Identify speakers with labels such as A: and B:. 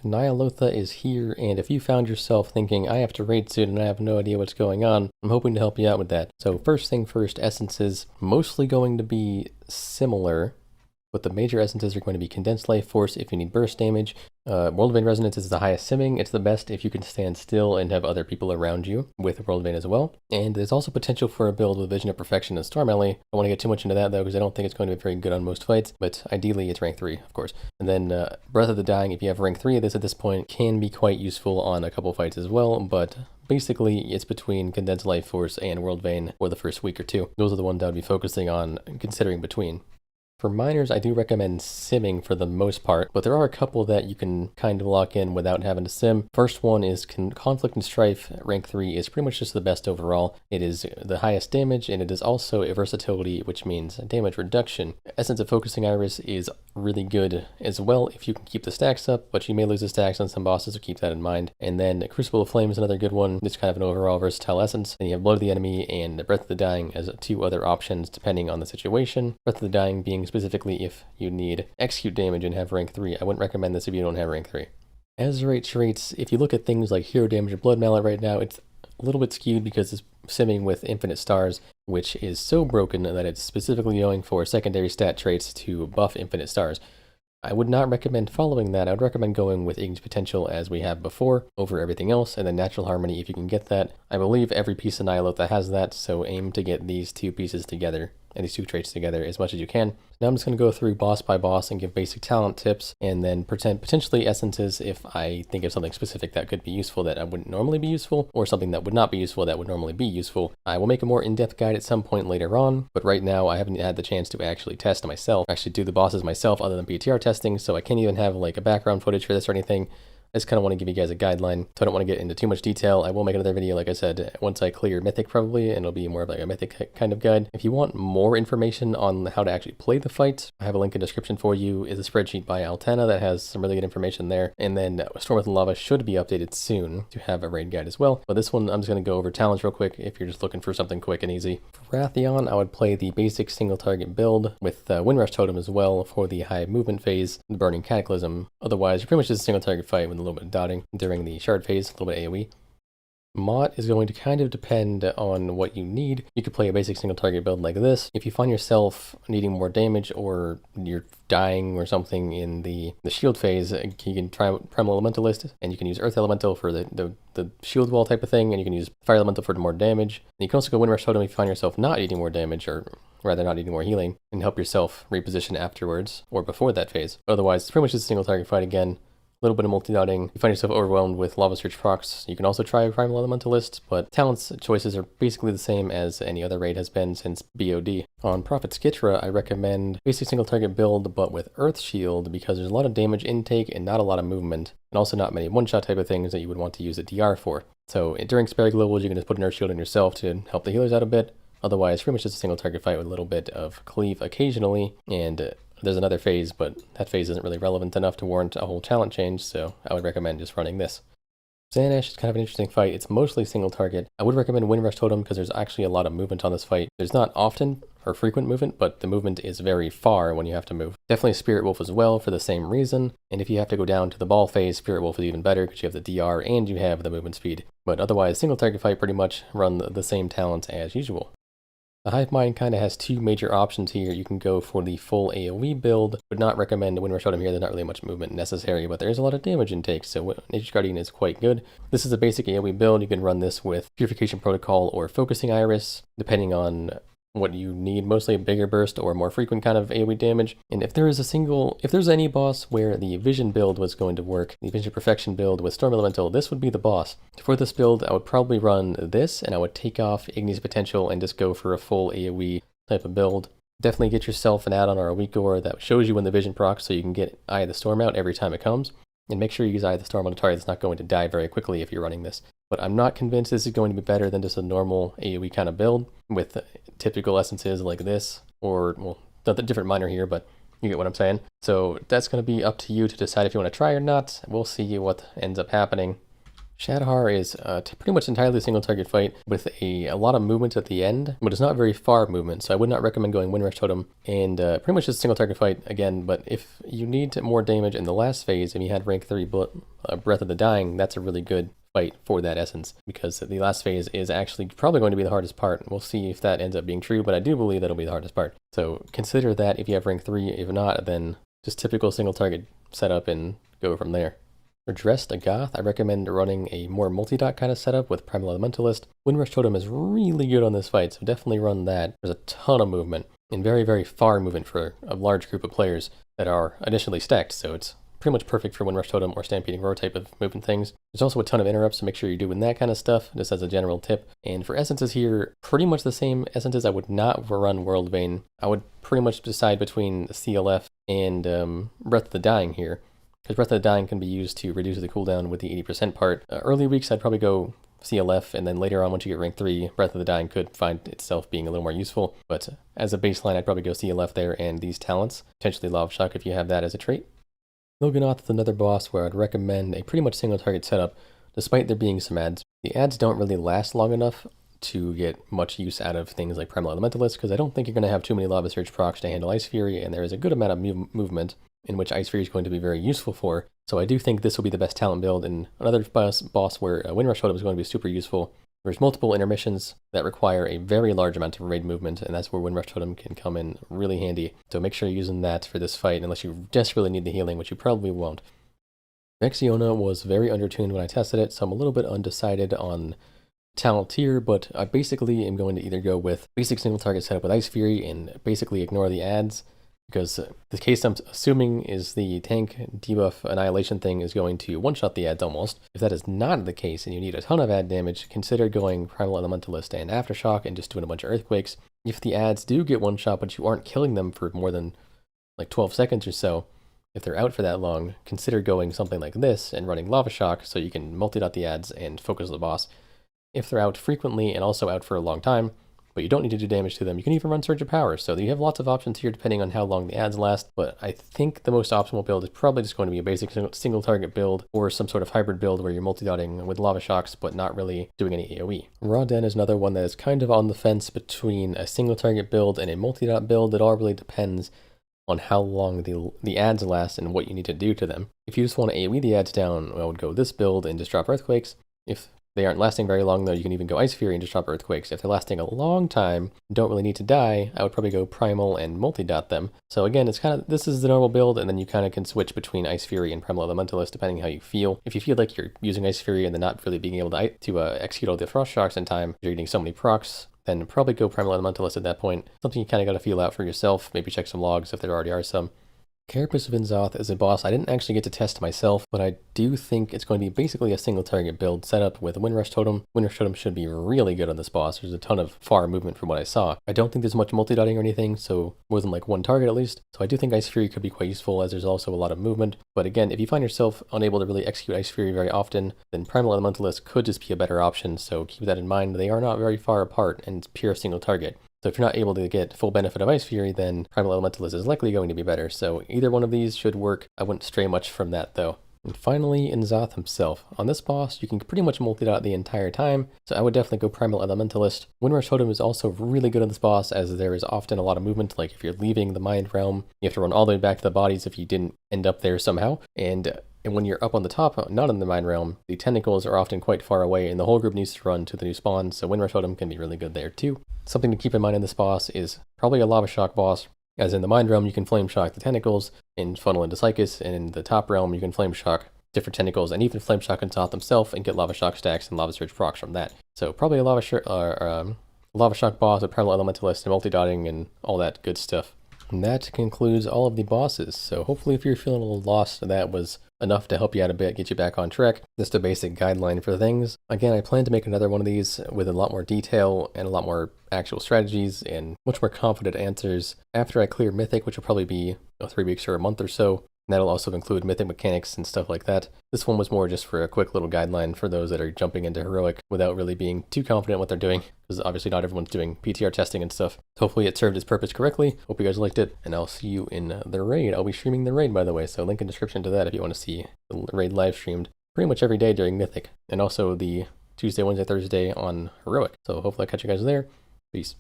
A: So Ny'alotha is here, and if you found yourself thinking, I have to raid soon and I have no idea what's going on, I'm hoping to help you out with that. So first thing first, essences, mostly going to be similar, but the major essences are going to be Condensed Life Force if you need burst damage. World Vein Resonance is the highest simming. It's the best if you can stand still and have other people around you with World Vein as well. And there's also potential for a build with Vision of Perfection and Storm Alley. I don't want to get too much into that though, because I don't think it's going to be very good on most fights, but ideally it's rank 3, of course. And then Breath of the Dying, if you have rank 3 of this at this point, can be quite useful on a couple fights as well, but basically, it's between Condensed Life Force and World Vein for the first week or two. Those are the ones I would be focusing on considering between. For miners, I do recommend simming for the most part, but there are a couple that you can kind of lock in without having to sim. First one is Conflict and Strife. Rank 3 is pretty much just the best overall. It is the highest damage, and it is also a versatility, which means damage reduction. Essence of Focusing Iris is really good as well if you can keep the stacks up, but you may lose the stacks on some bosses, so keep that in mind. And then Crucible of Flame is another good one. It's kind of an overall versatile essence. Then you have Blood of the Enemy and Breath of the Dying as two other options depending on the situation. Breath of the Dying being specifically if you need execute damage and have rank 3. I wouldn't recommend this if you don't have rank 3. Azerite traits, if you look at things like hero damage or blood mallet right now, it's a little bit skewed because it's simming with infinite stars, which is so broken that it's specifically going for secondary stat traits to buff infinite stars. I would not recommend following that. I would recommend going with Ignis Potential as we have before over everything else, and then Natural Harmony if you can get that. I believe every piece of Ny'alotha has that, so aim to get these two pieces together and these two traits together as much as you can. Now I'm just going to go through boss by boss and give basic talent tips, and then potentially essences if I think of something specific that could be useful that I wouldn't normally be useful, or something that would not be useful that would normally be useful. I will make a more in-depth guide at some point later on, but right now I haven't had the chance to actually test myself, actually do the bosses myself other than PTR testing, so I can't even have like a background footage for this or anything. I just kind of want to give you guys a guideline, so I don't want to get into too much detail. I will make another video, like I said, once I clear Mythic probably, and it'll be more of like a Mythic kind of guide. If you want more information on how to actually play the fight, I have a link in the description for you. Is a spreadsheet by Altana that has some really good information there. And then Storm with Lava should be updated soon to have a raid guide as well. But this one, I'm just going to go over talents real quick if you're just looking for something quick and easy. For Wrathion, I would play the basic single target build with Windrush Totem as well for the high movement phase, the Burning Cataclysm. Otherwise, you're pretty much just a single target fight with a little bit of dotting during the shard phase, a little bit AoE. Mott is going to kind of depend on what you need. You could play a basic single target build like this. If you find yourself needing more damage or you're dying or something in the shield phase, you can try Primal Elementalist, and you can use Earth Elemental for the shield wall type of thing, and you can use Fire Elemental for more damage. And you can also go Windrush Totem if you find yourself not needing more damage, or rather not needing more healing, and help yourself reposition afterwards or before that phase. Otherwise, it's pretty much just a single target fight again. A little bit of multi-dotting. You find yourself overwhelmed with Lava Surge procs, you can also try Primal Elementalist, but talents choices are basically the same as any other raid has been since BOD. On Prophet's Catura, I recommend basic single target build, but with Earth Shield, because there's a lot of damage intake and not a lot of movement, and also not many one-shot type of things that you would want to use a DR for. So during Spare Globals, you can just put an Earth Shield on yourself to help the healers out a bit. Otherwise, pretty much just a single target fight with a little bit of cleave occasionally, and there's another phase, but that phase isn't really relevant enough to warrant a whole talent change, so I would recommend just running this. Xanash is kind of an interesting fight. It's mostly single target. I would recommend Windrush Totem because there's actually a lot of movement on this fight. There's not often or frequent movement, but the movement is very far when you have to move. Definitely Spirit Wolf as well for the same reason, and if you have to go down to the ball phase, Spirit Wolf is even better because you have the DR and you have the movement speed. But otherwise, single target fight pretty much run the same talents as usual. The Hive Mind kind of has two major options here. You can go for the full AoE build. Would not recommend Windrush Totem here. There's not really much movement necessary, but there is a lot of damage intake, so Nature's Guardian is quite good. This is a basic AoE build. You can run this with Purification Protocol or Focusing Iris, depending on what you need, mostly a bigger burst or more frequent kind of AoE damage. And if there's any boss where the Vision build was going to work, the Vision Perfection build with Storm Elemental, this would be the boss. For this build, I would probably run this, and I would take off Ignis Potential and just go for a full AoE type of build. Definitely get yourself an add-on or a weak ore that shows you when the Vision procs so you can get Eye of the Storm out every time it comes. And make sure you use Eye of the Storm on a target that's not going to die very quickly if you're running this. But I'm not convinced this is going to be better than just a normal AoE kind of build with typical essences like this, or, well, the different miner here, but you get what I'm saying. So that's going to be up to you to decide if you want to try or not. We'll see what ends up happening. Shadhar is pretty much entirely a single target fight with a lot of movement at the end, but it's not very far movement, so I would not recommend going Windrush Totem, and pretty much just a single target fight again, but if you need more damage in the last phase, and you had rank 3 Breath of the Dying, that's a really good fight for that essence, because the last phase is actually probably going to be the hardest part. We'll see if that ends up being true, but I do believe that'll be the hardest part. So consider that if you have rank 3, if not, then just typical single target setup and go from there. For Dressed a Goth, I recommend running a more multi-dot kind of setup with Primal Elementalist. Windrush Totem is really good on this fight, so definitely run that. There's a ton of movement, and very, very far movement for a large group of players that are initially stacked, so it's pretty much perfect for Windrush Totem or Stampeding Roar type of movement things. There's also a ton of interrupts, so make sure you're doing that kind of stuff, just as a general tip. And for essences here, pretty much the same essences. I would not run World Vein. I would pretty much decide between CLF and Breath of the Dying here, because Breath of the Dying can be used to reduce the cooldown with the 80% part. Early weeks, I'd probably go CLF, and then later on, once you get rank 3, Breath of the Dying could find itself being a little more useful. But as a baseline, I'd probably go CLF there and these talents, potentially Lava Shock if you have that as a trait. Ny'alotha is another boss where I'd recommend a pretty much single target setup, despite there being some ads. The ads don't really last long enough to get much use out of things like Primal Elementalist, because I don't think you're going to have too many Lava Surge procs to handle Ice Fury, and there is a good amount of movement in which Ice Fury is going to be very useful for. So I do think this will be the best talent build, and another boss where Windrush Totem is going to be super useful. There's multiple intermissions that require a very large amount of raid movement, and that's where Windrush Totem can come in really handy. So make sure you're using that for this fight, unless you desperately need the healing, which you probably won't. Vexiona was very undertuned when I tested it, so I'm a little bit undecided on talent tier, but I basically am going to either go with basic single target setup with Ice Fury and basically ignore the ads, because the case I'm assuming is the tank debuff annihilation thing is going to one-shot the ads almost. If that is not the case and you need a ton of ad damage, consider going Primal Elementalist and Aftershock and just doing a bunch of Earthquakes. If the ads do get one-shot but you aren't killing them for more than like 12 seconds or so, if they're out for that long, consider going something like this and running Lava Shock so you can multi-dot the ads and focus the boss. If they're out frequently and also out for a long time, but you don't need to do damage to them, you can even run Surge of Power, so you have lots of options here depending on how long the ads last, but I think the most optimal build is probably just going to be a basic single target build, or some sort of hybrid build where you're multi-dotting with Lava Shocks, but not really doing any AoE. Rondon is another one that is kind of on the fence between a single target build and a multi-dot build. It all really depends on how long the ads last and what you need to do to them. If you just want to AoE the ads down, I would go this build and just drop Earthquakes. If they aren't lasting very long, though, you can even go Ice Fury and just drop Earthquakes. If they're lasting a long time, don't really need to die, I would probably go Primal and multi-dot them. So again, it's kind of, this is the normal build, and then you kind of can switch between Ice Fury and Primal Elementalist depending how you feel. If you feel like you're using Ice Fury and then not really being able to execute all the Frost Shocks in time, you're getting so many procs, then probably go Primal Elementalist at that point. Something you kind of got to feel out for yourself, maybe check some logs if there already are some. Carapace of Zoth is a boss I didn't actually get to test myself, but I do think it's going to be basically a single target build setup with Windrush Totem. Windrush Totem should be really good on this boss. There's a ton of far movement from what I saw. I don't think there's much multi-dotting or anything, so more than like one target at least. So I do think Ice Fury could be quite useful, as there's also a lot of movement. But again, if you find yourself unable to really execute Ice Fury very often, then Primal Elementalist could just be a better option, so keep that in mind. They are not very far apart, and it's pure single target. So if you're not able to get full benefit of Ice Fury, then Primal Elementalist is likely going to be better. So either one of these should work. I wouldn't stray much from that though. And finally, in Zoth himself. On this boss, you can pretty much multi-dot the entire time, so I would definitely go Primal Elementalist. Windrush Totem is also really good on this boss, as there is often a lot of movement, like if you're leaving the Mind Realm, you have to run all the way back to the bodies if you didn't end up there somehow. And when you're up on the top, not in the Mind Realm, the tentacles are often quite far away, and the whole group needs to run to the new spawn, so Windrush Totem can be really good there too. Something to keep in mind in this boss is probably a Lava Shock boss, as in the Mind Realm you can Flame Shock the tentacles and funnel into Psychus, and in the top realm you can Flame Shock different tentacles and even Flame Shock Zoth himself and get Lava Shock stacks and Lava Surge procs from that. So probably a Lava Shock boss with Primal Elementalist and multi-dotting and all that good stuff. And that concludes all of the bosses, so hopefully if you're feeling a little lost, that was enough to help you out a bit, get you back on track. Just a basic guideline for things. Again, I plan to make another one of these with a lot more detail and a lot more actual strategies and much more confident answers after I clear Mythic, which will probably be 3 weeks or a month or so. And that'll also include Mythic mechanics and stuff like that. This one was more just for a quick little guideline for those that are jumping into Heroic without really being too confident what they're doing, because obviously not everyone's doing PTR testing and stuff. So hopefully it served its purpose correctly. Hope you guys liked it, and I'll see you in the raid. I'll be streaming the raid, by the way, so link in description to that if you want to see the raid live streamed. pretty much every day during Mythic, and also the Tuesday, Wednesday, Thursday on Heroic. So hopefully I'll catch you guys there. Peace.